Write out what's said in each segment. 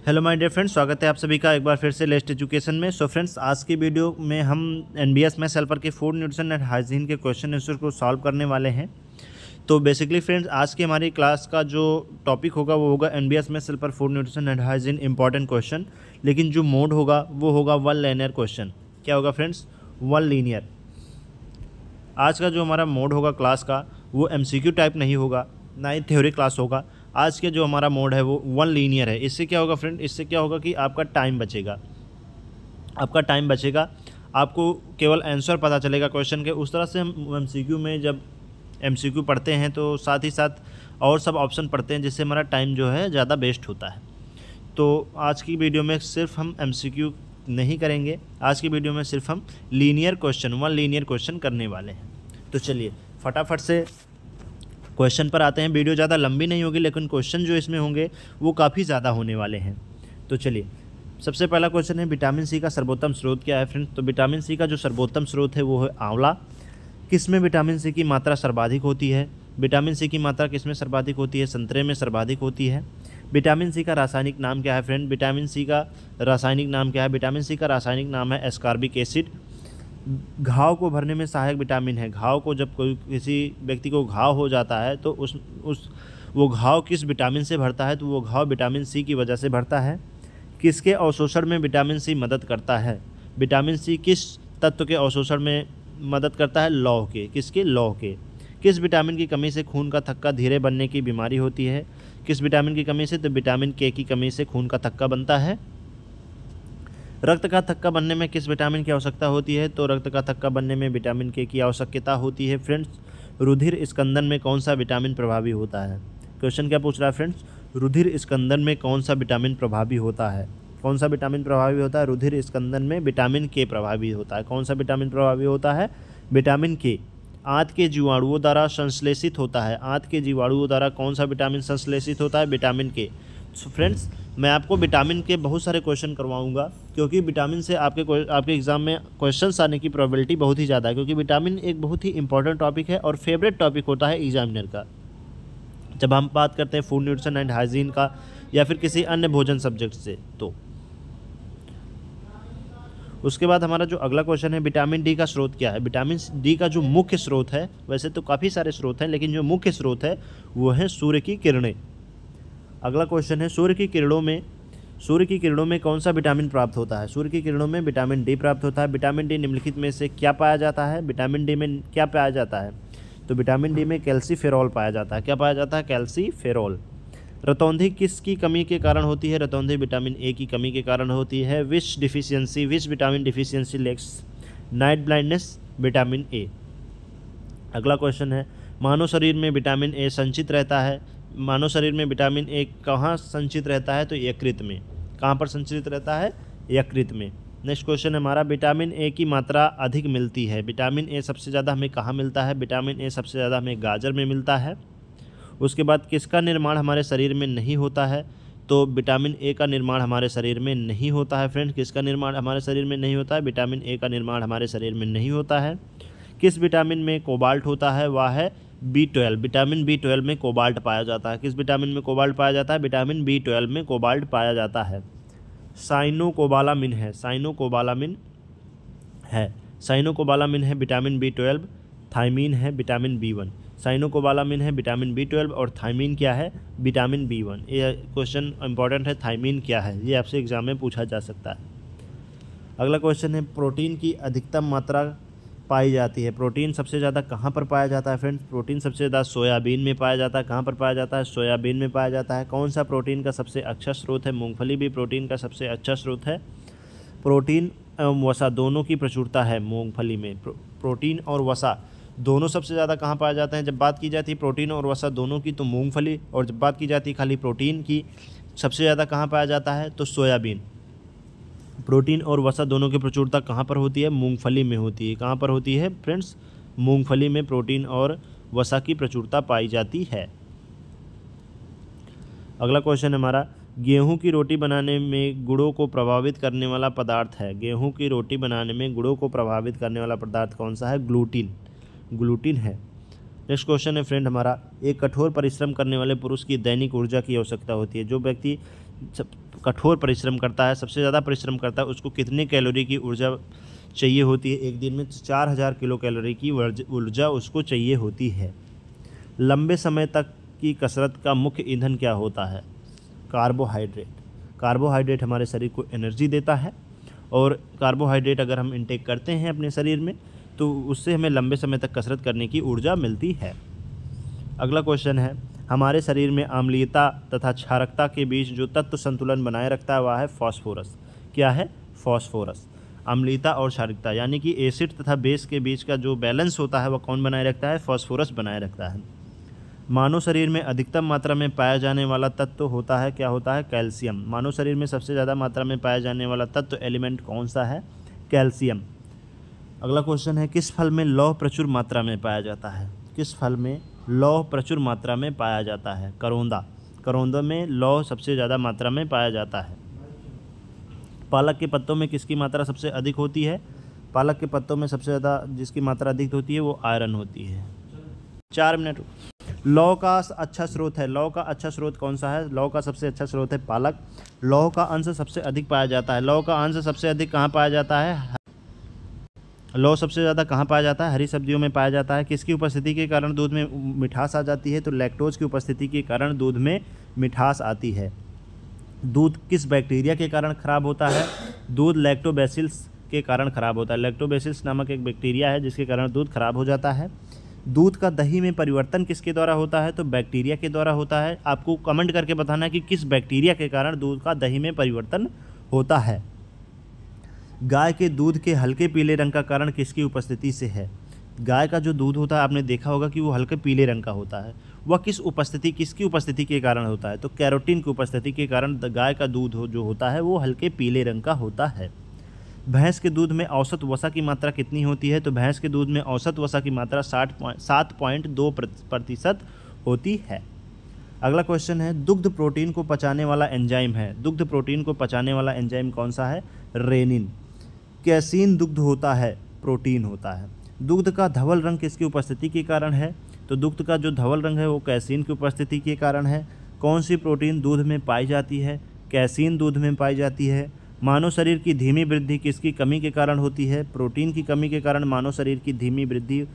Hello my dear friends, स्वागत है आप सभी का एक बार फिर से लेस्ट एजुकेशन में। सो फ्रेंड्स, आज की वीडियो में हम एनबीएस मैथ्स हेल्पर के फूड न्यूट्रिशन एंड हाइजीन के क्वेश्चन आंसर को सॉल्व करने वाले हैं। तो बेसिकली फ्रेंड्स, आज की हमारी क्लास का जो टॉपिक होगा वो होगा NBS maths helper food nutrition and hygiene important question. लेकिन जो मोड होगा वो होगा वन लीनियर क्वेश्चन। क्या होगा फ्रेंड्स? One linear. आज का जो हमारा मोड होगा क्लास का वो एमसीक्यू टाइप नहीं होगा, ना ही थ्योरी क्लास होगा। आज के जो हमारा मोड है वो वन लीनियर है। इससे क्या होगा फ्रेंड? इससे क्या होगा कि आपका टाइम बचेगा, आपको केवल आंसर पता चलेगा क्वेश्चन के। उस तरह से हम एमसीक्यू में जब एमसीक्यू पढ़ते हैं तो साथ ही साथ और सब ऑप्शन पढ़ते हैं, जिससे हमारा टाइम जो है ज़्यादा वेस्ट होता है। तो आज की वीडियो में सिर्फ हम एमसीक्यू नहीं करेंगे, आज की वीडियो में सिर्फ हम linear question, one linear question करने वाले हैं। तो चलिए फटाफट से क्वेश्चन पर आते हैं। वीडियो ज़्यादा लंबी नहीं होगी, लेकिन क्वेश्चन जो इसमें होंगे वो काफ़ी ज़्यादा होने वाले हैं। तो चलिए, सबसे पहला क्वेश्चन है विटामिन सी का सर्वोत्तम स्रोत क्या है फ्रेंड्स? तो विटामिन सी का जो सर्वोत्तम स्रोत है वो है आंवला। किस में विटामिन सी की मात्रा सर्वाधिक होती है? विटामिन सी की मात्रा किस में सर्वाधिक होती है? संतरे में सर्वाधिक होती है। विटामिन सी का रासायनिक नाम क्या है फ्रेंड? विटामिन सी का रासायनिक नाम क्या है? विटामिन सी का रासायनिक नाम है एस्कॉर्बिक एसिड। घाव को भरने में सहायक विटामिन है। घाव को जब कोई किसी व्यक्ति को घाव हो जाता है तो वो घाव किस विटामिन से भरता है? तो वो घाव विटामिन सी की वजह से भरता है। किसके अवशोषण में विटामिन सी मदद करता है? विटामिन सी किस तत्व के अवशोषण में मदद करता है? लौह के। किसके? लौह के। किस विटामिन की कमी से खून का थक्का धीरे बनने की बीमारी होती है? किस विटामिन की कमी से? तो विटामिन के की कमी से खून का थक्का बनता है। रक्त का थक्का बनने में किस विटामिन की आवश्यकता होती है? तो रक्त का थक्का बनने में विटामिन के की आवश्यकता होती है। फ्रेंड्स, रुधिर स्कंदन में कौन सा विटामिन प्रभावी होता है? क्वेश्चन क्या पूछ रहा है फ्रेंड्स? रुधिर स्कंदन में कौन सा विटामिन प्रभावी होता है? कौन सा विटामिन प्रभावी होता है? रुधिर स्कंदन में विटामिन के प्रभावी होता है। कौन सा विटामिन प्रभावी होता है? विटामिन के। आंत के जीवाणुओं द्वारा संश्लेषित होता है। आंत के जीवाणुओं द्वारा कौन सा विटामिन संश्लेषित होता है? विटामिन के। सो फ्रेंड्स, मैं आपको विटामिन के बहुत सारे क्वेश्चन करवाऊंगा, क्योंकि विटामिन से आपके एग्जाम में क्वेश्चंस आने की प्रोबेबिलिटी बहुत ही ज़्यादा है, क्योंकि विटामिन एक बहुत ही इंपॉर्टेंट टॉपिक है और फेवरेट टॉपिक होता है एग्जामिनर का। जब हम बात करते हैं फूड न्यूट्रिशन एंड हाइजीन का या फिर किसी अन्य भोजन सब्जेक्ट से। तो उसके बाद हमारा जो अगला क्वेश्चन है, विटामिन डी का स्रोत क्या है? विटामिन डी का जो मुख्य स्रोत है, वैसे तो काफ़ी सारे स्रोत हैं, लेकिन जो मुख्य स्रोत है वो है सूर्य की किरणें। अगला क्वेश्चन है, सूर्य की किरणों में कौन सा विटामिन प्राप्त होता है? सूर्य की किरणों में विटामिन डी प्राप्त होता है। विटामिन डी निम्नलिखित में से क्या पाया जाता है? विटामिन डी में क्या पाया जाता है? तो विटामिन डी में कैल्सीफेरॉल पाया जाता है। क्या पाया जाता है? कैल्सीफेरॉल। रतौंधी किसकी कमी के कारण होती है? रतौंधी विटामिन ए की कमी के कारण होती है। Which vitamin deficiency lacks night blindness? Vitamin A. अगला क्वेश्चन है, मानव शरीर में विटामिन ए संचित रहता है। मानव शरीर में विटामिन ए कहाँ संचित रहता है? तो यकृत में। कहाँ पर संचित रहता है? यकृत में। नेक्स्ट क्वेश्चन है हमारा, विटामिन ए की मात्रा अधिक मिलती है। विटामिन ए सबसे ज़्यादा हमें कहाँ मिलता है? विटामिन ए सबसे ज़्यादा हमें गाजर में मिलता है। उसके बाद किसका निर्माण हमारे शरीर में नहीं होता है? तो विटामिन ए का निर्माण हमारे शरीर में नहीं होता है। फ्रेंड्स, किसका निर्माण हमारे शरीर में नहीं होता है? विटामिन ए का निर्माण हमारे शरीर में नहीं होता है। किस विटामिन में कोबाल्ट होता है? वह है B12। विटामिन B12 में कोबाल्ट पाया जाता है। किस विटामिन में कोबाल्ट पाया जाता है? विटामिन B12 में कोबाल्ट पाया जाता है। साइनोकोबालामिन है। साइनोकोबालामिन है विटामिन B12। थायमीन है विटामिन B1। साइनोकोबालामिन है विटामिन B12 और थायमीन क्या है? Vitamin B1। ये क्वेश्चन इंपॉर्टेंट है, थायमीन क्या है? ये आपसे एग्जाम में पूछा जा सकता है। अगला क्वेश्चन है, प्रोटीन की अधिकतम मात्रा पाई जाती है। प्रोटीन सबसे ज़्यादा कहाँ पर पाया जाता है फ्रेंड्स? प्रोटीन सबसे ज़्यादा सोयाबीन में पाया जाता है। कहाँ पर पाया जाता है? सोयाबीन में पाया जाता है। कौन सा प्रोटीन का सबसे अच्छा स्रोत है? मूंगफली भी प्रोटीन का सबसे अच्छा स्रोत है। प्रोटीन एवं वसा दोनों की प्रचुरता है मूंगफली में। प्रोटीन और वसा दोनों सबसे ज़्यादा कहाँ पाया जाते हैं? जब बात की जाती है प्रोटीन और वसा दोनों की तो मूँगफली, और जब बात की जाती है खाली प्रोटीन की सबसे ज़्यादा कहाँ पाया जाता है? तो सोयाबीन। प्रोटीन और वसा दोनों की प्रचुरता कहाँ पर होती है? मूंगफली में होती है। कहाँ पर होती है फ्रेंड्स? मूंगफली में प्रोटीन और वसा की प्रचुरता पाई जाती है। अगला क्वेश्चन हमारा, गेहूं की रोटी बनाने में गुड़ों को प्रभावित करने वाला पदार्थ है। गेहूं की रोटी बनाने में गुड़ों को प्रभावित करने वाला पदार्थ कौन सा है? ग्लूटीन है। नेक्स्ट क्वेश्चन है फ्रेंड हमारा, एक कठोर परिश्रम करने वाले पुरुष की दैनिक ऊर्जा की आवश्यकता होती है। जो व्यक्ति कठोर परिश्रम करता है, सबसे ज़्यादा परिश्रम करता है, उसको कितने कैलोरी की ऊर्जा चाहिए होती है? एक दिन में 4000 किलो कैलोरी की ऊर्जा उसको चाहिए होती है। लंबे समय तक की कसरत का मुख्य ईंधन क्या होता है? कार्बोहाइड्रेट। कार्बोहाइड्रेट हमारे शरीर को एनर्जी देता है, और कार्बोहाइड्रेट अगर हम इंटेक करते हैं अपने शरीर में तो उससे हमें लंबे समय तक कसरत करने की ऊर्जा मिलती है। अगला क्वेश्चन है, हमारे शरीर में अम्लीयता तथा क्षारकता के बीच जो तत्व संतुलन बनाए रखता है वह है फॉस्फोरस। क्या है? फॉस्फोरस। अम्लीयता और क्षारकता यानी कि एसिड तथा बेस के बीच का जो बैलेंस होता है वह कौन बनाए रखता है? फॉस्फोरस बनाए रखता है। मानव शरीर में अधिकतम मात्रा में पाया जाने वाला तत्व होता है, क्या होता है? कैल्शियम। मानव शरीर में सबसे ज़्यादा मात्रा में पाया जाने वाला तत्व एलिमेंट कौन सा है? कैल्शियम। अगला क्वेश्चन है, किस फल में लौह प्रचुर मात्रा में पाया जाता है? किस फल में लौह प्रचुर मात्रा में पाया जाता है? करौंदा। करौंदा में लौह सबसे ज़्यादा मात्रा में पाया जाता है। पालक के पत्तों में किसकी मात्रा सबसे अधिक होती है? पालक के पत्तों में सबसे ज़्यादा जिसकी मात्रा अधिक होती है वो आयरन होती है। 4 मिनट। लौह का अच्छा स्रोत है, लौह का अच्छा स्रोत कौन सा है? लौह का सबसे अच्छा स्रोत है पालक। लौह का अंश सबसे अधिक पाया जाता है। लौह का अंश सबसे अधिक कहाँ पाया जाता है? लौह सबसे ज़्यादा कहाँ पाया जाता है? हरी सब्जियों में पाया जाता है। किसकी उपस्थिति के कारण दूध में मिठास आ जाती है? तो लैक्टोज की उपस्थिति के कारण दूध में मिठास आती है। दूध किस बैक्टीरिया के कारण खराब होता है? दूध लैक्टोबैसिलस के कारण खराब होता है। लैक्टोबैसिलस नामक एक बैक्टीरिया है जिसके कारण दूध खराब हो जाता है। दूध का दही में परिवर्तन किसके द्वारा होता है? तो बैक्टीरिया के द्वारा होता है। आपको कमेंट करके बताना है कि किस बैक्टीरिया के कारण दूध का दही में परिवर्तन होता है। गाय के दूध के हल्के पीले रंग का कारण किसकी उपस्थिति से है? गाय का जो दूध होता है आपने देखा होगा कि वो हल्के पीले रंग का होता है। वह किसकी उपस्थिति के कारण होता है? तो कैरोटीन की उपस्थिति के कारण गाय का दूध जो होता है वो हल्के पीले रंग का होता है। भैंस के दूध में औसत वसा की मात्रा कितनी होती है? तो भैंस के दूध में औसत वसा की मात्रा 7.2% होती है। अगला क्वेश्चन है, दुग्ध प्रोटीन को पचाने वाला एंजाइम है। दुग्ध प्रोटीन को पचाने वाला एंजाइम कौन सा है? रेनिन। कैसीन दुग्ध होता है, प्रोटीन होता है। दुग्ध का धवल रंग किसकी उपस्थिति के कारण है? तो दुग्ध का जो धवल रंग है वो कैसीन की उपस्थिति के कारण है। कौन सी प्रोटीन दूध में पाई जाती है? कैसीन दूध में पाई जाती है। मानव शरीर की धीमी वृद्धि किसकी कमी के कारण होती है? प्रोटीन की कमी के कारण मानव शरीर की धीमी वृद्धि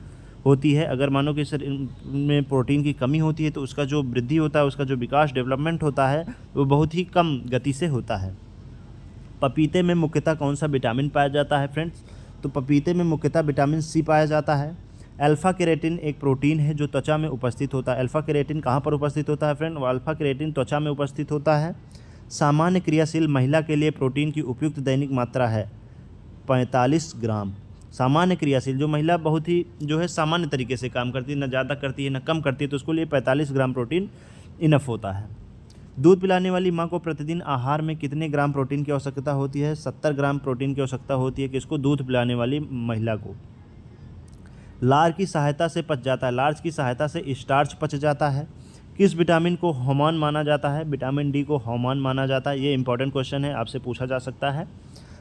होती है। अगर मानव के शरीर में प्रोटीन की कमी होती है तो उसका जो वृद्धि होता है, उसका जो विकास डेवलपमेंट होता है वो बहुत ही कम गति से होता है। पपीते में मुख्यतः कौन सा विटामिन पाया जाता है फ्रेंड्स? तो पपीते में मुख्यतः विटामिन सी पाया जाता है। अल्फा केराटिन एक प्रोटीन है जो त्वचा में उपस्थित होता है। अल्फा केराटिन कहाँ पर उपस्थित होता है फ्रेंड? अल्फा केराटिन त्वचा में उपस्थित होता है। सामान्य क्रियाशील महिला के लिए प्रोटीन की उपयुक्त दैनिक मात्रा है 45 ग्राम। सामान्य क्रियाशील जो महिला बहुत ही जो है सामान्य तरीके से काम करती है, ना ज़्यादा करती है ना कम करती है, तो उसके लिए 45 ग्राम प्रोटीन इनफ होता है। दूध पिलाने वाली माँ को प्रतिदिन आहार में कितने ग्राम प्रोटीन की आवश्यकता होती है? 70 ग्राम प्रोटीन की आवश्यकता होती है। किसको? दूध पिलाने वाली महिला को। लार की सहायता से पच जाता है। लार्ज की सहायता से स्टार्च पच जाता है। किस विटामिन को हार्मोन माना जाता है? विटामिन डी को हार्मोन माना जाता है। ये इंपॉर्टेंट क्वेश्चन है, आपसे पूछा जा सकता है।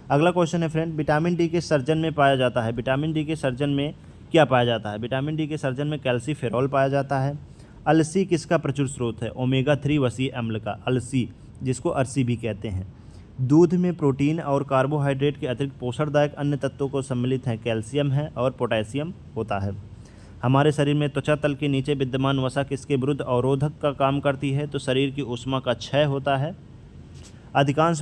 अगला क्वेश्चन है फ्रेंड, विटामिन डी के सर्जन में पाया जाता है। विटामिन डी के सर्जन में क्या पाया जाता है? विटामिन डी के सर्जन में कैल्सीफेरॉल पाया जाता है। अलसी किसका प्रचुर स्रोत है? ओमेगा 3 वसी अम्ल का। अलसी, जिसको अरसी भी कहते हैं। दूध में प्रोटीन और कार्बोहाइड्रेट के अतिरिक्त पोषणदायक अन्य तत्वों को सम्मिलित हैं। कैल्शियम है और पोटेशियम होता है। हमारे शरीर में त्वचा तल के नीचे विद्यमान वसा किसके विरुद्ध अवरोधक का काम करती है? तो शरीर की ऊष्मा का क्षय होता है। अधिकांश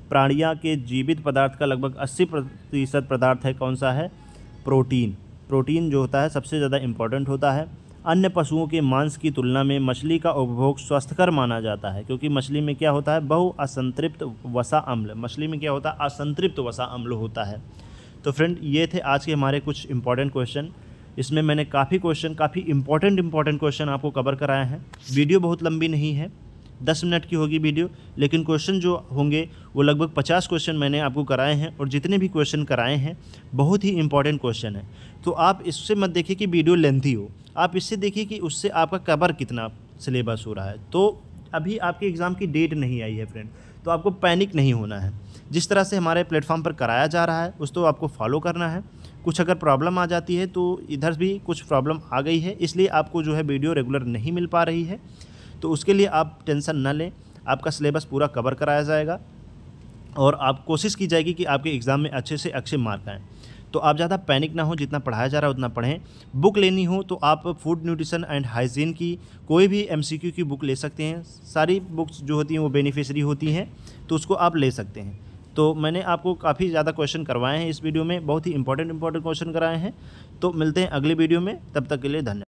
प्राणियां के जीवित पदार्थ का लगभग 80% पदार्थ है कौन सा है? प्रोटीन। प्रोटीन जो होता है सबसे ज़्यादा इम्पॉर्टेंट होता है। अन्य पशुओं के मांस की तुलना में मछली का उपभोग स्वस्थकर माना जाता है, क्योंकि मछली में क्या होता है? बहु असंतृप्त वसा अम्ल। मछली में क्या होता है? असंतृप्त वसा अम्ल होता है। तो फ्रेंड, ये थे आज के हमारे कुछ इंपॉर्टेंट क्वेश्चन। इसमें मैंने काफ़ी इंपॉर्टेंट क्वेश्चन आपको कवर कराए हैं। वीडियो बहुत लंबी नहीं है, 10 मिनट की होगी वीडियो, लेकिन क्वेश्चन जो होंगे वो लगभग 50 क्वेश्चन मैंने आपको कराए हैं, और जितने भी क्वेश्चन कराए हैं बहुत ही इंपॉर्टेंट क्वेश्चन है। तो आप इससे मत देखिए कि वीडियो लेंथी हो, आप इससे देखिए कि उससे आपका कवर कितना सिलेबस हो रहा है। तो अभी आपके एग्ज़ाम की डेट नहीं आई है फ्रेंड, तो आपको पैनिक नहीं होना है। जिस तरह से हमारे प्लेटफॉर्म पर कराया जा रहा है उस तो आपको फॉलो करना है। कुछ अगर प्रॉब्लम आ जाती है तो इधर भी कुछ प्रॉब्लम आ गई है, इसलिए आपको जो है वीडियो रेगुलर नहीं मिल पा रही है, तो उसके लिए आप टेंशन न लें। आपका सिलेबस पूरा कवर कराया जाएगा और आप कोशिश की जाएगी कि आपके एग्ज़ाम में अच्छे से अच्छे मार्क आएँ। तो आप ज़्यादा पैनिक ना हो, जितना पढ़ाया जा रहा है उतना पढ़ें। बुक लेनी हो तो आप फूड न्यूट्रिशन एंड हाइजीन की कोई भी एमसीक्यू की बुक ले सकते हैं। सारी बुक्स जो होती हैं वो बेनिफिशियरी होती हैं, तो उसको आप ले सकते हैं। तो मैंने आपको काफ़ी ज़्यादा क्वेश्चन करवाए हैं इस वीडियो में, बहुत ही इंपॉर्टेंट क्वेश्चन कराए हैं। तो मिलते हैं अगले वीडियो में, तब तक के लिए धन्यवाद।